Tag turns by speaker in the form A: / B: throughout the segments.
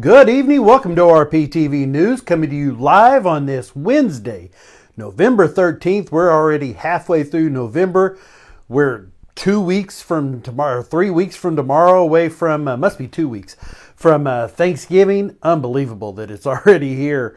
A: Good evening. Welcome to RPTV News, coming to you live on this Wednesday, November 13th. We're already halfway through November. We're 2 weeks from tomorrow, 3 weeks from tomorrow away from, must be 2 weeks, from Thanksgiving. Unbelievable that it's already here.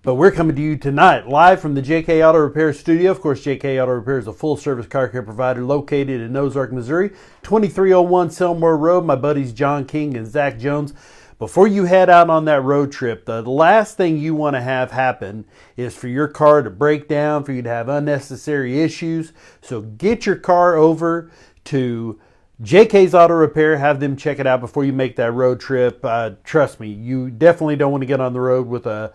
A: But we're coming to you tonight, live from the JK Auto Repair Studio. Of course, JK Auto Repair is a full-service car care provider located in Ozark, Missouri, 2301 Selmore Road. My buddies John King and Zach Jones. Before you head out on that road trip, the last thing you want to have happen is for your car to break down, for you to have unnecessary issues. So get your car over to JK's Auto Repair, have them check it out before you make that road trip. Trust me, you definitely don't want to get on the road with a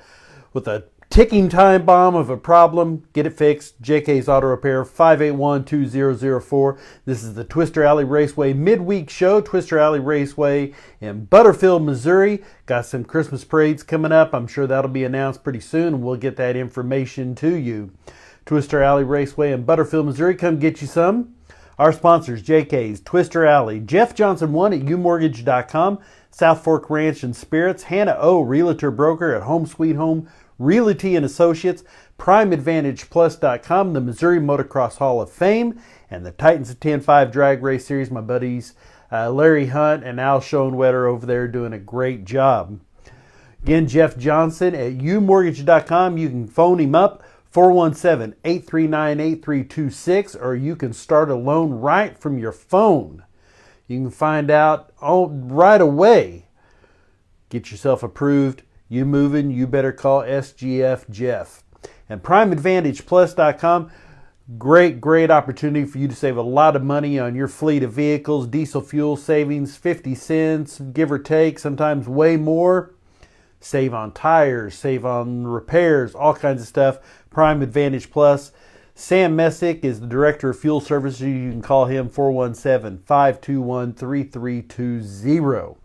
A: ticking time bomb of a problem. Get it fixed. JK's Auto Repair, 581-2004. This is the Twister Alley Raceway midweek show. Twister Alley Raceway in Butterfield, Missouri. Got some Christmas parades coming up. I'm sure that'll be announced pretty soon, and we'll get that information to you. Twister Alley Raceway in Butterfield, Missouri. Come get you some. Our sponsors, JK's, Twister Alley, Jeff Johnson 1 at UMortgage.com, South Fork Ranch and Spirits, Hannah O, Realtor Broker at Home Sweet Home Realty and Associates, PrimeAdvantagePlus.com, the Missouri Motocross Hall of Fame, and the Titans of 10-5 Drag Race Series. My buddies Larry Hunt and Al Schoenwetter over there doing a great job. Again, Jeff Johnson at UMortgage.com. You can phone him up, 417-839-8326, or you can start a loan right from your phone. You can find out right away. Get yourself approved. You moving, you better call SGF Jeff. And PrimeAdvantagePlus.com, great opportunity for you to save a lot of money on your fleet of vehicles. Diesel fuel savings, 50 cents, give or take, sometimes way more. Save on tires, save on repairs, all kinds of stuff. Prime Advantage Plus. Sam Messick is the Director of Fuel Services. You can call him 417-521-3320.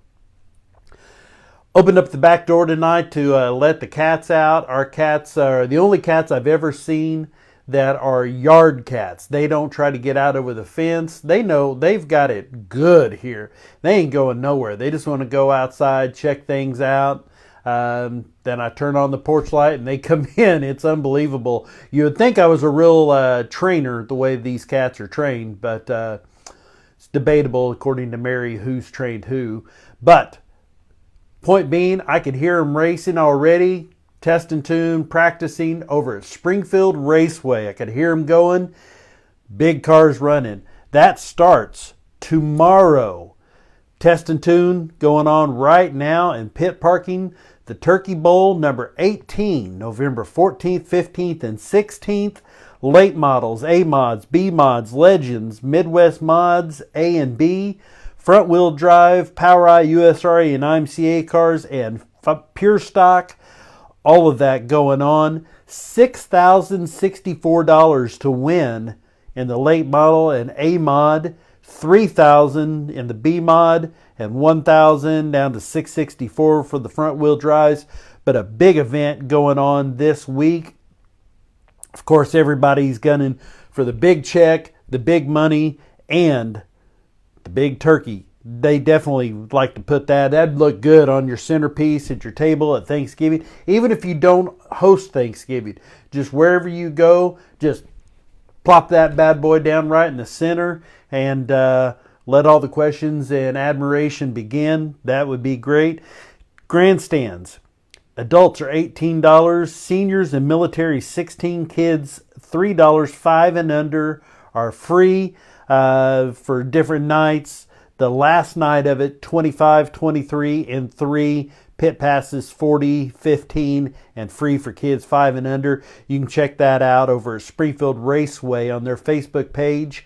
A: Opened up the back door tonight to let the cats out. Our cats are the only cats I've ever seen that are yard cats. They don't try to get out over the fence. They know they've got it good here. They ain't going nowhere. They just want to go outside, check things out. Then I turn on the porch light and they come in. It's unbelievable. You would think I was a real trainer the way these cats are trained, but it's debatable according to Mary who's trained who. But point being, I could hear them racing already, test and tune, practicing over at Springfield Raceway. I could hear them going. Big cars running. That starts tomorrow. Test and tune going on right now in pit parking. The Turkey Bowl, number 18, November 14th, 15th, and 16th. Late models, A mods, B mods, Legends, Midwest mods, A and B. Front wheel drive, PowerEye, USRA, and IMCA cars, and pure stock. All of that going on. $6,064 to win in the late model and A mod. $3,000 in the B mod, and $1,000 down to $664 for the front wheel drives. But a big event going on this week. Of course, everybody's gunning for the big check, the big money, and the big turkey. They definitely like to put that. That'd look good on your centerpiece at your table at Thanksgiving. Even if you don't host Thanksgiving, just wherever you go, just plop that bad boy down right in the center and let all the questions and admiration begin. That would be great. Grandstands. Adults are $18. Seniors and military, 16. Kids, $3. 5 and under are free for different nights. The last night of it, 25, 23, and 3. Pit passes, 40, 15, and free for kids 5 and under. You can check that out over at Springfield Raceway on their Facebook page.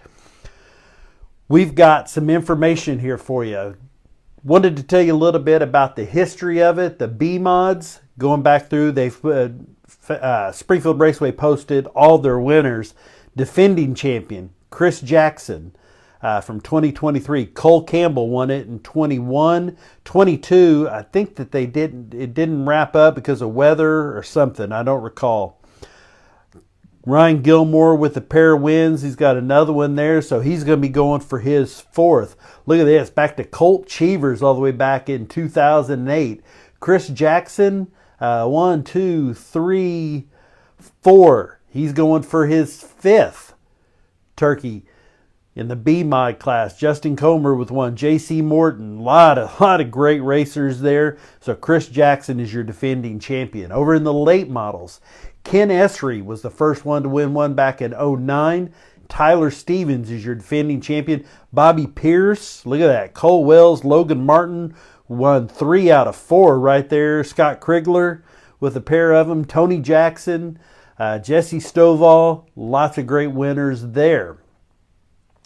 A: We've got some information here for you. Wanted to tell you a little bit about the history of it. The B mods, going back through, Springfield Raceway posted all their winners. Defending champion, Chris Jackson. From 2023. Cole Campbell won it in 21. 22, I think that it didn't wrap up because of weather or something. I don't recall. Ryan Gilmore with a pair of wins. He's got another one there, so he's going to be going for his fourth. Look at this, back to Colt Cheevers all the way back in 2008. Chris Jackson, 1, 2, 3, 4. He's going for his fifth turkey in the B mod class. Justin Comer with one. J.C. Morton. A lot of great racers there. So Chris Jackson is your defending champion. Over in the late models, Ken Esri was the first one to win one back in 2009. Tyler Stevens is your defending champion. Bobby Pierce. Look at that. Cole Wells. Logan Martin won 3 out of 4 right there. Scott Krigler with a pair of them. Tony Jackson. Jesse Stovall. Lots of great winners there.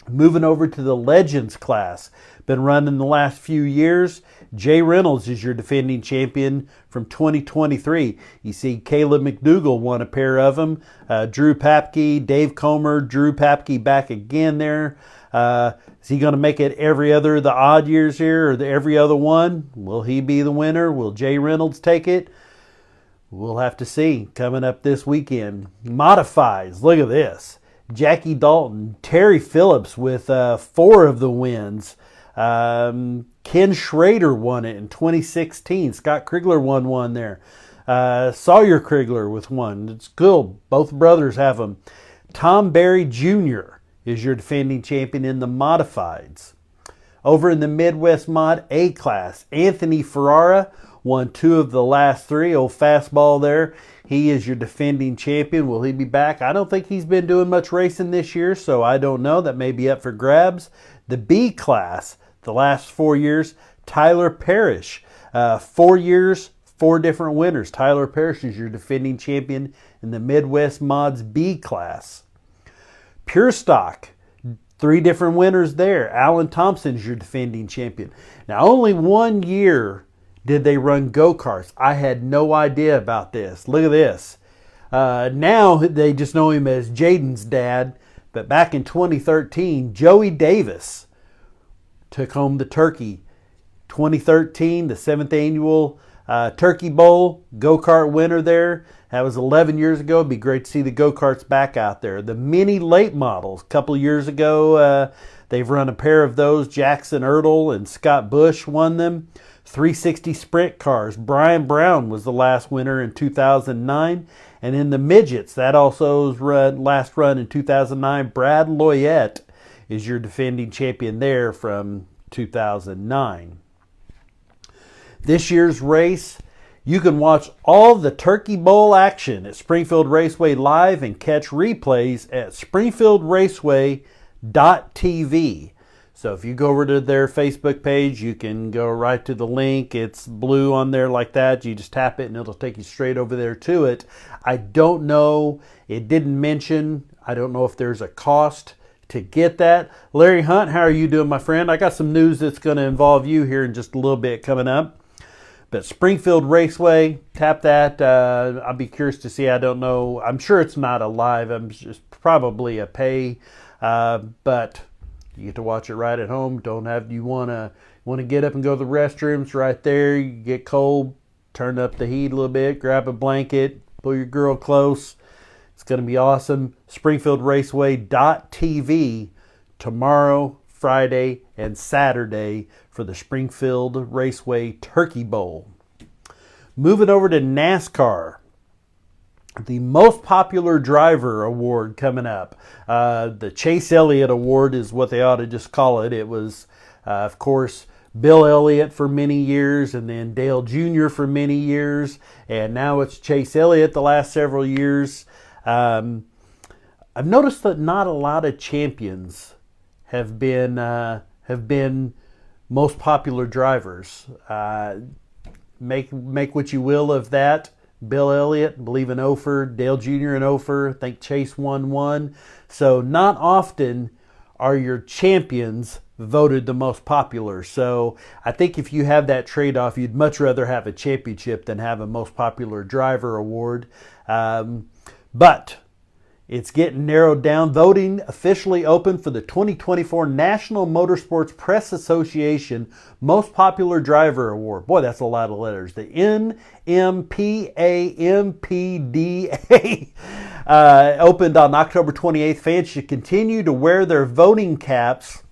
A: Moving over to the Legends class, been running the last few years. Jay Reynolds is your defending champion from 2023. You see Caleb McDougall won a pair of them. Drew Papke, Dave Comer, Drew Papke back again there. Is he going to make it every other, the odd years here, or every other one? Will he be the winner? Will Jay Reynolds take it? We'll have to see coming up this weekend. Modifies, look at this. Jackie Dalton, Terry Phillips with 4 of the wins. Ken Schrader won it in 2016. Scott Krigler won one there. Sawyer Krigler with one. It's cool. Both brothers have them. Tom Berry Jr. is your defending champion in the modifieds. Over in the Midwest Mod A class, Anthony Ferrara won 2 of the last 3. Old fastball there. He is your defending champion. Will he be back? I don't think he's been doing much racing this year, so I don't know. That may be up for grabs. The B class, the last 4 years, Tyler Parrish. 4 years, 4 different winners. Tyler Parrish is your defending champion in the Midwest Mods B class. Pure Stock, 3 different winners there. Alan Thompson is your defending champion. Now, only 1 year did they run go-karts. I had no idea about this. Look at this. Now they just know him as Jaden's dad. But back in 2013, Joey Davis took home the turkey. 2013, the 7th annual Turkey Bowl go-kart winner there. That was 11 years ago. It'd be great to see the go-karts back out there. The mini late models, a couple years ago, they've run a pair of those. Jackson Ertl and Scott Bush won them. 360 sprint cars. Brian Brown was the last winner in 2009. And in the midgets, that also was last run in 2009. Brad Loyette is your defending champion there from 2009. This year's race, you can watch all the Turkey Bowl action at Springfield Raceway live and catch replays at springfieldraceway.tv. So if you go over to their Facebook page, you can go right to the link. It's blue on there like that. You just tap it and it'll take you straight over there to it. I don't know. It didn't mention. I don't know if there's a cost to get that. Larry Hunt, how are you doing, my friend? I got some news that's going to involve you here in just a little bit coming up. But Springfield Raceway, tap that. I'll be curious to see. I don't know. I'm sure it's not a live. I'm just probably a pay. But you get to watch it right at home. Don't have you want to get up and go to the restrooms right there. You get cold, turn up the heat a little bit, grab a blanket, pull your girl close. It's going to be awesome. SpringfieldRaceway.tv tomorrow, Friday, and Saturday for the Springfield Raceway Turkey Bowl. Moving over to NASCAR. The most popular driver award coming up. The Chase Elliott Award is what they ought to just call it. It was, of course, Bill Elliott for many years, and then Dale Jr. for many years, and now it's Chase Elliott the last several years. I've noticed that not a lot of champions have been most popular drivers. Make what you will of that. Bill Elliott, believe in Ophir, Dale Jr. in Ophir, I think Chase won one. So not often are your champions voted the most popular. So I think if you have that trade-off, you'd much rather have a championship than have a most popular driver award. But It's getting narrowed down. Voting officially open for the 2024 National Motorsports Press Association Most Popular Driver Award. Boy, that's a lot of letters. The NMPAMPDA opened on October 28th. Fans should continue to wear their voting caps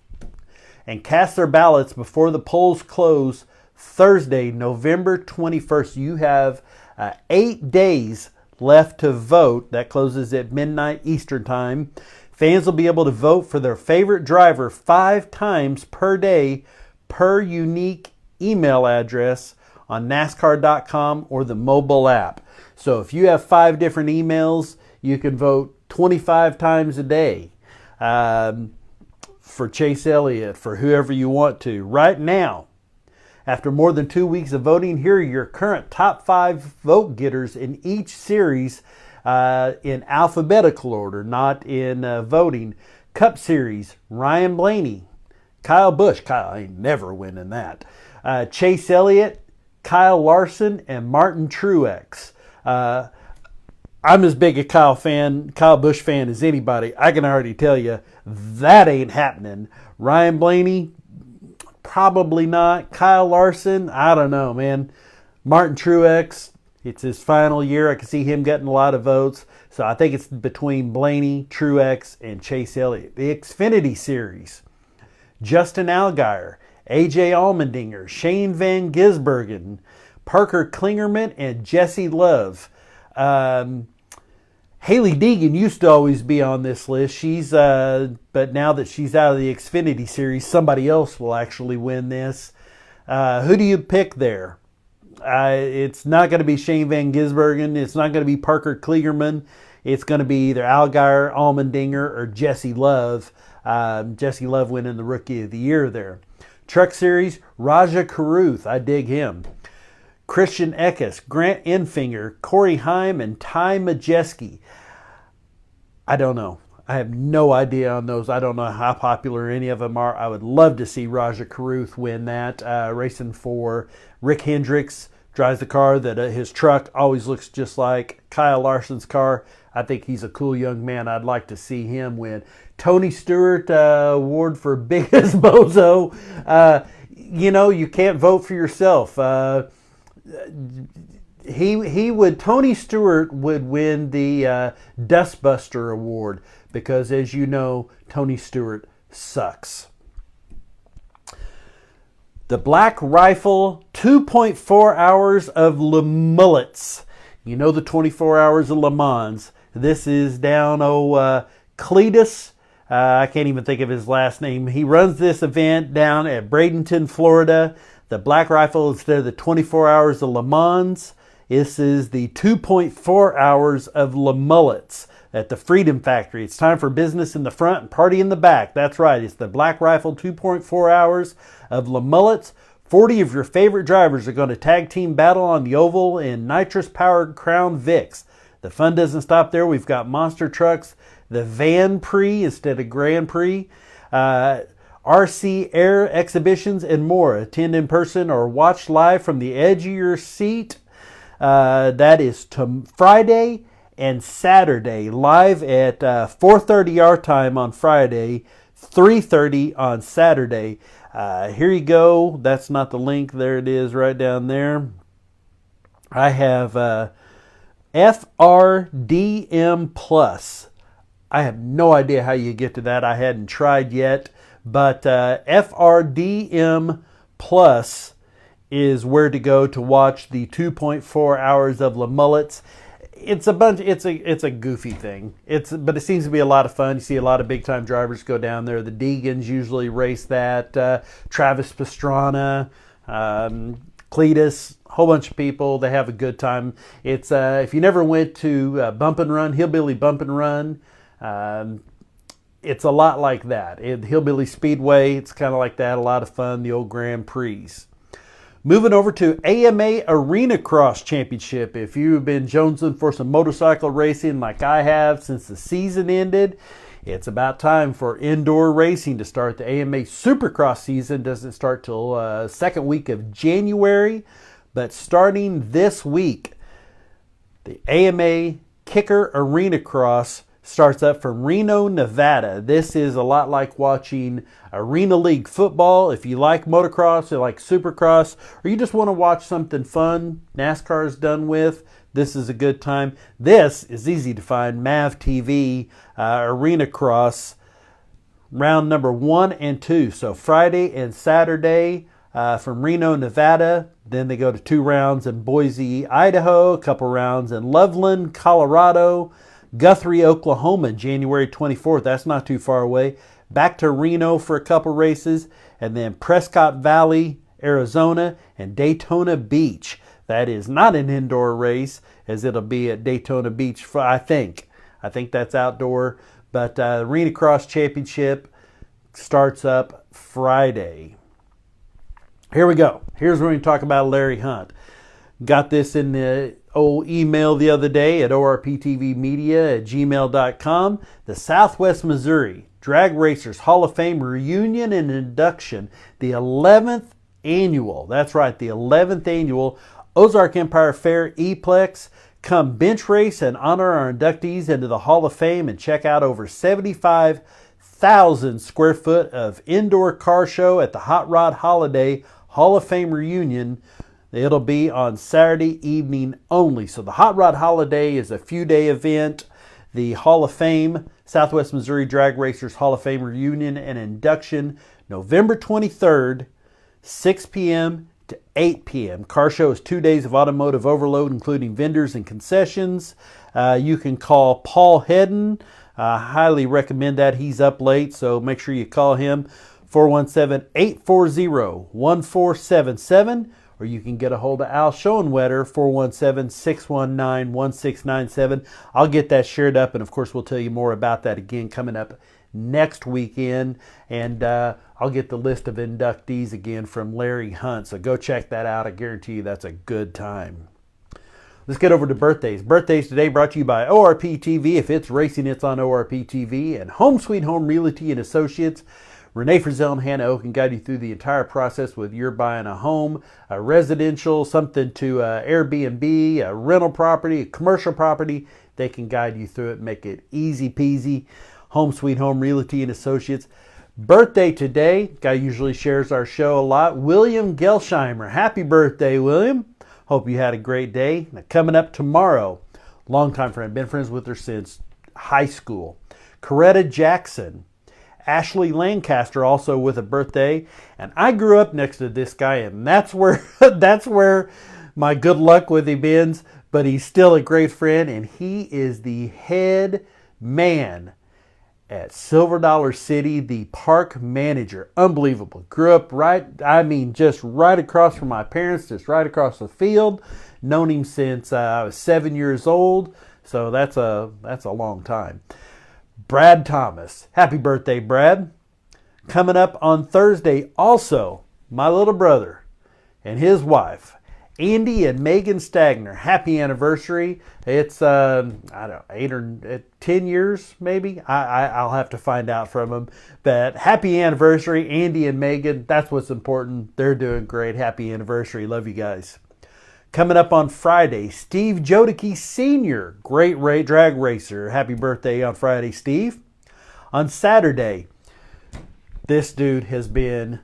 A: and cast their ballots before the polls close Thursday, November 21st. You have 8 days left to vote. That closes at midnight Eastern time. Fans will be able to vote for their favorite driver 5 times per day per unique email address on NASCAR.com or the mobile app. So if you have 5 different emails, you can vote 25 times a day for Chase Elliott, for whoever you want to. Right now, after more than 2 weeks of voting, here are your current top 5 vote getters in each series in alphabetical order, not in voting. Cup Series, Ryan Blaney, Kyle Busch. Kyle ain't never winning that. Chase Elliott, Kyle Larson, and Martin Truex. I'm as big a Kyle Busch fan as anybody. I can already tell you that ain't happening. Ryan Blaney, probably not. Kyle Larson, I don't know, man. Martin Truex, it's his final year. I can see him getting a lot of votes. So I think it's between Blaney, Truex, and Chase Elliott. The Xfinity Series, Justin Allgaier, AJ Allmendinger, Shane Van Gisbergen, Parker Klingerman, and Jesse Love. Haley Deegan used to always be on this list. But now that she's out of the Xfinity Series, somebody else will actually win this. Who do you pick there? It's not going to be Shane Van Gisbergen. It's not going to be Parker Kligerman. It's going to be either Allgaier, Allmendinger, or Jesse Love. Jesse Love winning the Rookie of the Year there. Truck Series, Raja Caruth. I dig him. Christian Eckes, Grant Enfinger, Corey Heim, and Ty Majeski. I don't know. I have no idea on those. I don't know how popular any of them are. I would love to see Raja Caruth win that. Racing for Rick Hendricks, drives the car that his truck always looks just like Kyle Larson's car. I think he's a cool young man. I'd like to see him win. Tony Stewart award for biggest bozo. You can't vote for yourself. Tony Stewart would win the Dustbuster Award because, as you know, Tony Stewart sucks. The Black Rifle 2.4 Hours of Le Mullets. You know the 24 Hours of Le Mans. This is down Cletus. I can't even think of his last name. He runs this event down at Bradenton, Florida. The Black Rifle instead of the 24 Hours of Le Mans. This is the 2.4 Hours of Le Mullets at the Freedom Factory. It's time for business in the front and party in the back. That's right. It's the Black Rifle 2.4 Hours of Le Mullets. 40 of your favorite drivers are going to tag team battle on the oval in nitrous-powered Crown Vics. The fun doesn't stop there. We've got monster trucks, the Van Prix instead of Grand Prix, RC Air exhibitions, and more. Attend in person or watch live from the edge of your seat. That is Friday and Saturday, live at 4:30 our time on Friday, 3:30 on Saturday. Here you go. That's not the link. There it is right down there. I have FRDM Plus. I have no idea how you get to that. I hadn't tried yet. But FRDM Plus is where to go to watch the 2.4 Hours of Le Mullets. It's a goofy thing. But it seems to be a lot of fun. You see a lot of big time drivers go down there. The Deegans usually race that. Travis Pastrana, Cletus, a whole bunch of people. They have a good time. It's if you never went to Bump and Run, Hillbilly Bump and Run. It's a lot like that. Hillbilly Speedway, it's kind of like that. A lot of fun, the old Grand Prix. Moving over to AMA Arena Cross Championship. If you've been jonesing for some motorcycle racing like I have since the season ended, it's about time for indoor racing to start. The AMA Supercross season doesn't start till second week of January, but starting this week, the AMA Kicker Arena Cross starts up from Reno, Nevada. This is a lot like watching Arena League football. If you like motocross, you like supercross, or you just want to watch something fun NASCAR is done with, this is a good time. This is easy to find. MAV TV Arena Cross, round number 1 and 2. So Friday and Saturday from Reno, Nevada. Then they go to 2 rounds in Boise, Idaho, a couple rounds in Loveland, Colorado, Guthrie, Oklahoma, January 24th. That's not too far away. Back to Reno for a couple races, and then Prescott Valley, Arizona, and Daytona Beach. That is not an indoor race, as it'll be at Daytona Beach, I think. I think that's outdoor. But the Arena Cross Championship starts up Friday. Here we go. Here's where we talk about Larry Hunt. Got this in the old email the other day at orptvmedia@gmail.com. The Southwest Missouri Drag Racers Hall of Fame reunion and induction. The 11th annual. That's right, the 11th annual Ozark Empire Fair E-Plex. Come bench race and honor our inductees into the Hall of Fame and check out over 75,000 square foot of indoor car show at the Hot Rod Holiday Hall of Fame reunion. It'll be on Saturday evening only. So the Hot Rod Holiday is a few-day event. The Hall of Fame, Southwest Missouri Drag Racers Hall of Fame reunion and induction, November 23rd, 6 p.m. to 8 p.m. Car show is 2 days of automotive overload, including vendors and concessions. You can call Paul Hedden. I highly recommend that. He's up late, so make sure you call him, 417-840-1477, or you can get a hold of Al Schoenwetter, 417-619-1697. I'll get that shared up, and of course we'll tell you more about that again coming up next weekend, and I'll get the list of inductees again from Larry Hunt, so go check that out. I guarantee you that's a good time. Let's get over to birthdays. Birthdays today brought to you by ORP TV. If it's racing, it's on ORP TV. And Home Sweet Home Realty and Associates. Renee Frizzell and Hannah O can guide you through the entire process whether you're buying a home, a residential, something to Airbnb, a rental property, a commercial property. They can guide you through it, make it easy peasy. Home Sweet Home Realty and Associates. Birthday today, guy usually shares our show a lot, William Gelsheimer. Happy birthday, William. Hope you had a great day. Now, coming up tomorrow, longtime friend, been friends with her since high school, Coretta Jackson. Ashley Lancaster also with a birthday, and I grew up next to this guy, and that's where my good luck with him ends, but he's still a great friend, and he is the head man at Silver Dollar City, the park manager. Unbelievable. Grew up just right across from my parents, just right across the field. Known him since I was 7 years old, so that's a long time. Brad Thomas. Happy birthday, Brad. Coming up on Thursday, also, my little brother and his wife, Andy and Megan Stagner. Happy anniversary. It's, 8 or 10 years, maybe. I'll have to find out from them. But happy anniversary, Andy and Megan. That's what's important. They're doing great. Happy anniversary. Love you guys. Coming up on Friday, Steve Jodicke Sr., great drag racer. Happy birthday on Friday, Steve. On Saturday, this dude has been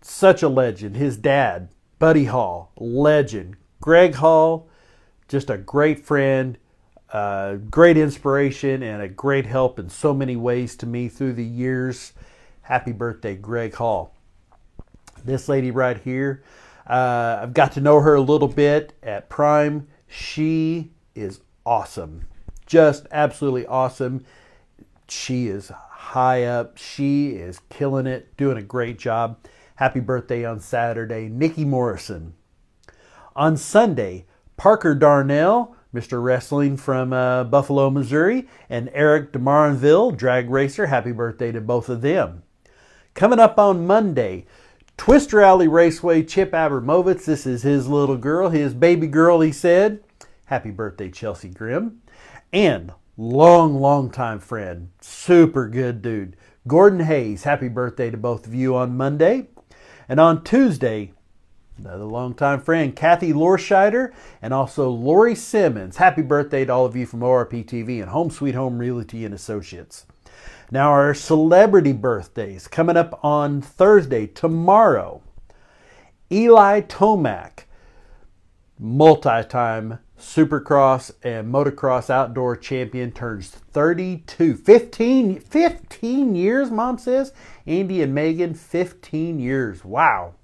A: such a legend. His dad, Buddy Hall, legend. Greg Hall, just a great friend, great inspiration, and a great help in so many ways to me through the years. Happy birthday, Greg Hall. This lady right here, I've got to know her a little bit at Prime. She is awesome. Just absolutely awesome. She is high up. She is killing it, doing a great job. Happy birthday on Saturday, Nikki Morrison. On Sunday, Parker Darnell, Mr. Wrestling from Buffalo, Missouri, and Eric DeMarinville, drag racer. Happy birthday to both of them. Coming up on Monday, Twister Alley Raceway, Chip Abramovitz. This is his little girl, his baby girl, he said. Happy birthday, Chelsea Grimm. And long time friend, super good dude, Gordon Hayes. Happy birthday to both of you on Monday. And on Tuesday, another longtime friend, Kathy Lorscheider, and also Lori Simmons. Happy birthday to all of you from ORP TV and Home Sweet Home Realty and Associates. Now our celebrity birthdays coming up on Thursday, tomorrow. Eli Tomac, multi-time Supercross and motocross outdoor champion, turns 32. 15 years, Mom says. Andy and Megan, 15 years. Wow.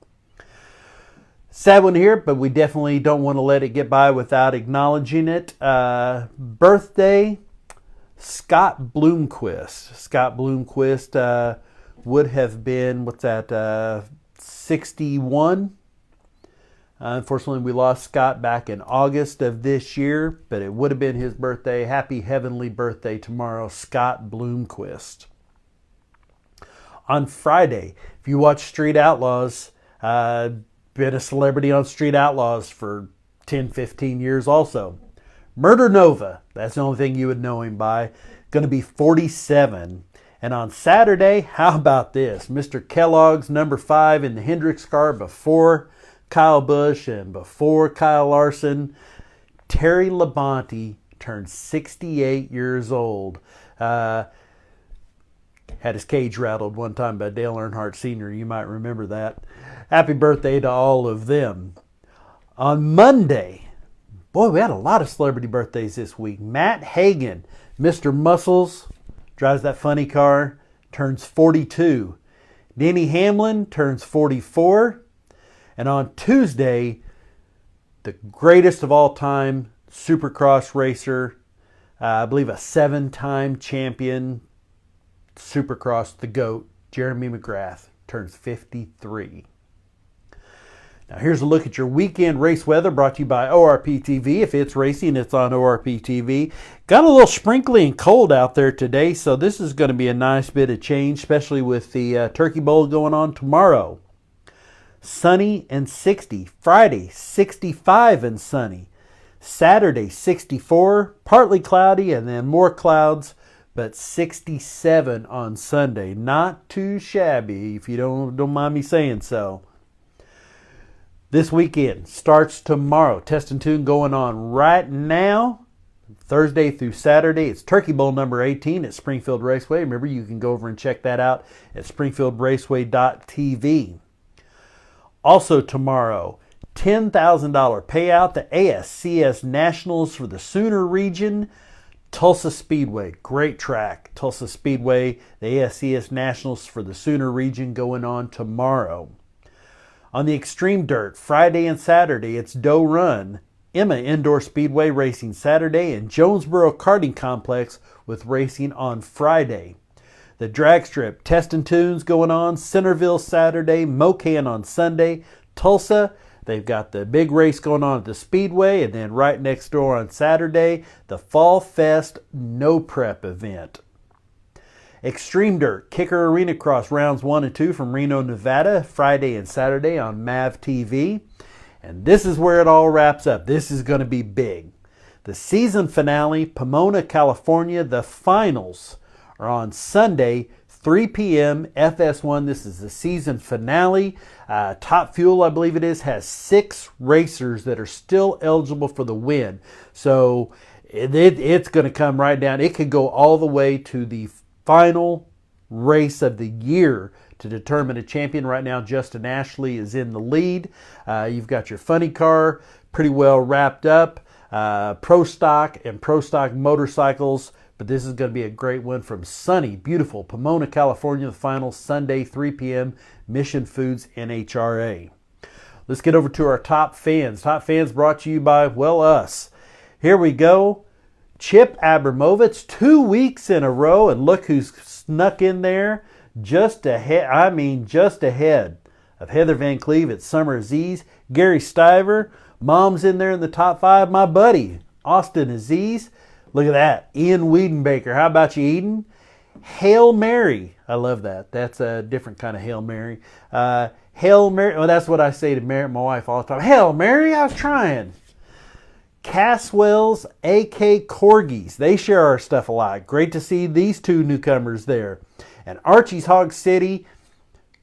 A: Sad one here, but we definitely don't want to let it get by without acknowledging it. Birthday, Scott Bloomquist. Scott Bloomquist would have been, 61. Unfortunately, we lost Scott back in August of this year, but it would have been his birthday. Happy heavenly birthday tomorrow, Scott Bloomquist. On Friday, if you watch Street Outlaws, been a celebrity on Street Outlaws for 10, 15 years also. Murder Nova, that's the only thing you would know him by, going to be 47. And on Saturday, how about this? Mr. Kellogg's number 5 in the Hendricks car before Kyle Busch and before Kyle Larson. Terry Labonte turned 68 years old. Had his cage rattled one time by Dale Earnhardt Sr. You might remember that. Happy birthday to all of them. On Monday, boy, we had a lot of celebrity birthdays this week. Matt Hagan, Mr. Muscles, drives that funny car, turns 42. Denny Hamlin turns 44. And on Tuesday, the greatest of all time Supercross racer, I believe a 7-time champion Supercross, the GOAT, Jeremy McGrath, turns 53. Now here's a look at your weekend race weather brought to you by ORP TV. If it's racing, it's on ORP TV. Got a little sprinkly and cold out there today, so this is going to be a nice bit of change, especially with the Turkey Bowl going on tomorrow. Sunny and 60. Friday, 65 and sunny. Saturday, 64, partly cloudy and then more clouds, but 67 on Sunday. Not too shabby, if you don't mind me saying so. This weekend starts tomorrow. Test and tune going on right now, Thursday through Saturday. It's Turkey Bowl number 18 at Springfield Raceway. Remember, you can go over and check that out at springfieldraceway.tv. Also tomorrow, $10,000 payout, the ASCS Nationals for the Sooner region, Tulsa Speedway. Great track, Tulsa Speedway, the ASCS Nationals for the Sooner region going on tomorrow. On the Extreme Dirt, Friday and Saturday, it's Doe Run, Emma Indoor Speedway racing Saturday, and Jonesboro Karting Complex with racing on Friday. The Drag Strip, Test and Tunes going on, Centerville Saturday, Mocan on Sunday, Tulsa. They've got the big race going on at the Speedway, and then right next door on Saturday, the Fall Fest No Prep event. Extreme Dirt, Kicker Arena Cross rounds 1 and 2 from Reno, Nevada, Friday and Saturday on MAV TV. And this is where it all wraps up. This is going to be big. The season finale, Pomona, California, the finals are on Sunday, 3 p.m. FS1. This is the season finale. Top Fuel, I believe it is, has 6 racers that are still eligible for the win. So it's going to come right down. It could go all the way to the final race of the year to determine a champion. Right now, Justin Ashley is in the lead. You've got your funny car pretty well wrapped up. Pro Stock and Pro Stock motorcycles. But this is going to be a great one from sunny, beautiful Pomona, California. The final Sunday, 3 p.m., Mission Foods NHRA. Let's get over to our top fans. Top fans brought to you by, well, us. Here we go. Chip Abramovitz, 2 weeks in a row. And look who's snuck in there. Just ahead of Heather Van Cleve at Summer Aziz. Gary Stiver. Mom's in there in the top 5. My buddy, Austin Aziz. Look at that. Ian Wiedenbaker. How about you, Eden? Hail Mary. I love that. That's a different kind of Hail Mary. Hail Mary. Well, that's what I say to my wife all the time. Hail Mary, I was trying. Caswell's AK Corgis. They share our stuff a lot. Great to see these 2 newcomers there. And Archie's Hog City,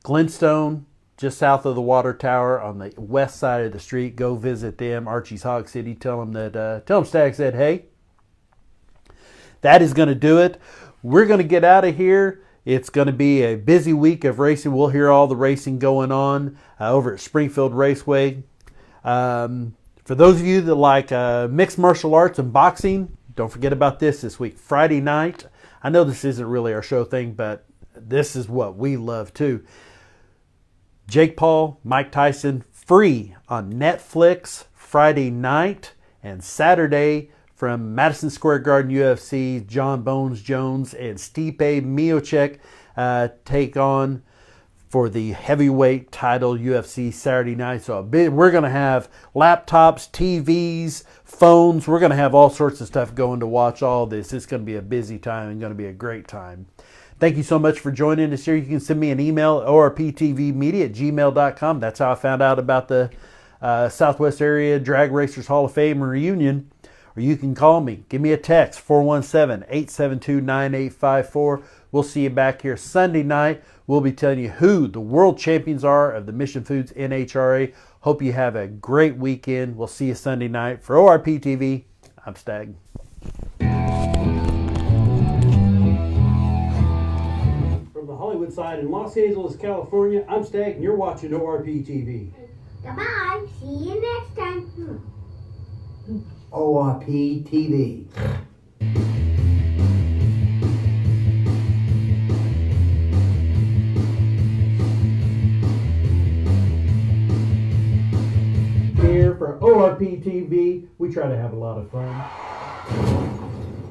A: Glenstone, just south of the water tower on the west side of the street. Go visit them, Archie's Hog City. Tell them Stag said hey. That is going to do it. We're going to get out of here. It's going to be a busy week of racing. We'll hear all the racing going on over at Springfield Raceway. For those of you that like mixed martial arts and boxing, don't forget about this week. Friday night. I know this isn't really our show thing, but this is what we love too. Jake Paul, Mike Tyson, free on Netflix Friday night, and Saturday from Madison Square Garden UFC, John Bones Jones and Stipe Miocic take on for the heavyweight title UFC Saturday night. So we're going to have laptops, TVs, phones. We're going to have all sorts of stuff going to watch all this. It's going to be a busy time and going to be a great time. Thank you so much for joining us here. You can send me an email, orptvmedia@gmail.com. That's how I found out about the Southwest Area Drag Racers Hall of Fame reunion. Or you can call me. Give me a text, 417-872-9854. We'll see you back here Sunday night. We'll be telling you who the world champions are of the Mission Foods NHRA. Hope you have a great weekend. We'll see you Sunday night. For ORP TV, I'm Stag. From the Hollywood side in Los Angeles, California, I'm Stag, and you're watching ORP TV.
B: Goodbye. See you next time.
C: ORP TV.
A: Here for ORP TV, we try to have a lot of fun.